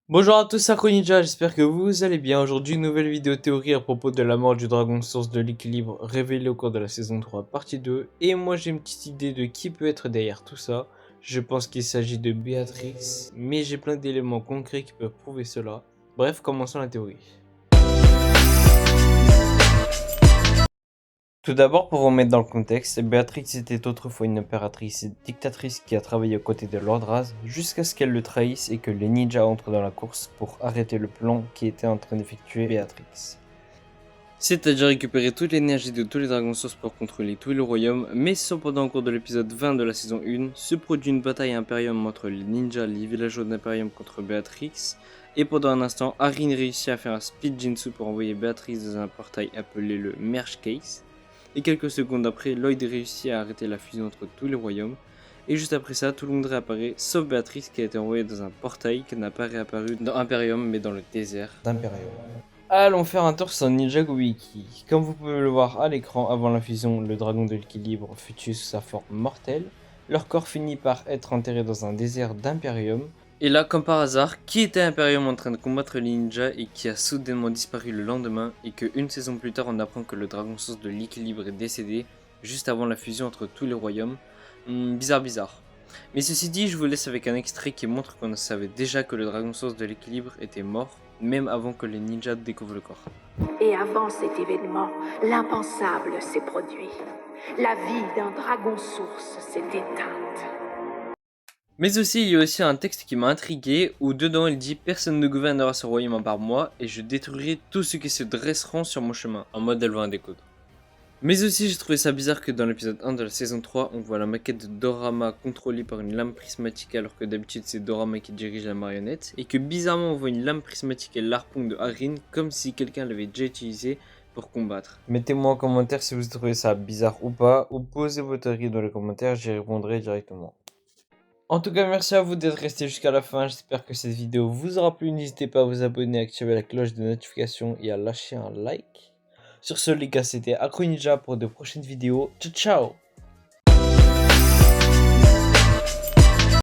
Bonjour à tous, c'est Akro Ninja, j'espère que vous allez bien. Aujourd'hui, une nouvelle vidéo théorie à propos de la mort du dragon source de l'équilibre révélée au cours de la saison 3 partie 2. Et moi j'ai une petite idée de qui peut être derrière tout ça. Je pense qu'il s'agit de Béatrix, mais j'ai plein d'éléments concrets qui peuvent prouver cela. Bref, commençons la théorie. Tout d'abord, pour remettre dans le contexte, Béatrix était autrefois une impératrice et dictatrice qui a travaillé aux côtés de Lord Raz jusqu'à ce qu'elle le trahisse et que les ninjas entrent dans la course pour arrêter le plan qui était en train d'effectuer Béatrix. C'est-à-dire récupérer toute l'énergie de tous les dragons sources pour contrôler tout le royaume, mais cependant au cours de l'épisode 20 de la saison 1, se produit une bataille Imperium entre les ninjas, les villageois d'Imperium contre Béatrix, et pendant un instant, Arin réussit à faire un speed Jinsu pour envoyer Béatrix dans un portail appelé le Merge Case. Et quelques secondes après, Lloyd réussit à arrêter la fusion entre tous les royaumes. Et juste après ça, tout le monde réapparaît, sauf Béatrix qui a été envoyée dans un portail qui n'a pas réapparu dans Imperium mais dans le désert d'Imperium. Allons faire un tour sur Ninjago Wiki. Comme vous pouvez le voir à l'écran, avant la fusion, le dragon de l'équilibre fut tué sous sa forme mortelle. Leur corps finit par être enterré dans un désert d'Imperium. Et là, comme par hasard, qui était Imperium en train de combattre les ninjas et qui a soudainement disparu le lendemain, et que une saison plus tard on apprend que le dragon source de l'équilibre est décédé, juste avant la fusion entre tous les royaumes. Bizarre. Mais ceci dit, je vous laisse avec un extrait qui montre qu'on savait déjà que le dragon source de l'équilibre était mort, même avant que les ninjas découvrent le corps. Et avant cet événement, l'impensable s'est produit. La vie d'un dragon source s'est éteinte. Mais aussi, il y a aussi un texte qui m'a intrigué, où dedans il dit « Personne ne gouvernera ce royaume à part moi, et je détruirai tous ceux qui se dresseront sur mon chemin », en mode élevant un découdre. Mais aussi, j'ai trouvé ça bizarre que dans l'épisode 1 de la saison 3, on voit la maquette de Dorama contrôlée par une lame prismatique alors que d'habitude c'est Dorama qui dirige la marionnette, et que bizarrement on voit une lame prismatique et l'harpon de Arin comme si quelqu'un l'avait déjà utilisé pour combattre. Mettez-moi en commentaire si vous trouvez ça bizarre ou pas, ou posez vos théories dans les commentaires, j'y répondrai directement. En tout cas, merci à vous d'être resté jusqu'à la fin, j'espère que cette vidéo vous aura plu, n'hésitez pas à vous abonner, à activer la cloche de notification et à lâcher un like. Sur ce les gars, c'était Akro Ninja pour de prochaines vidéos, ciao ciao.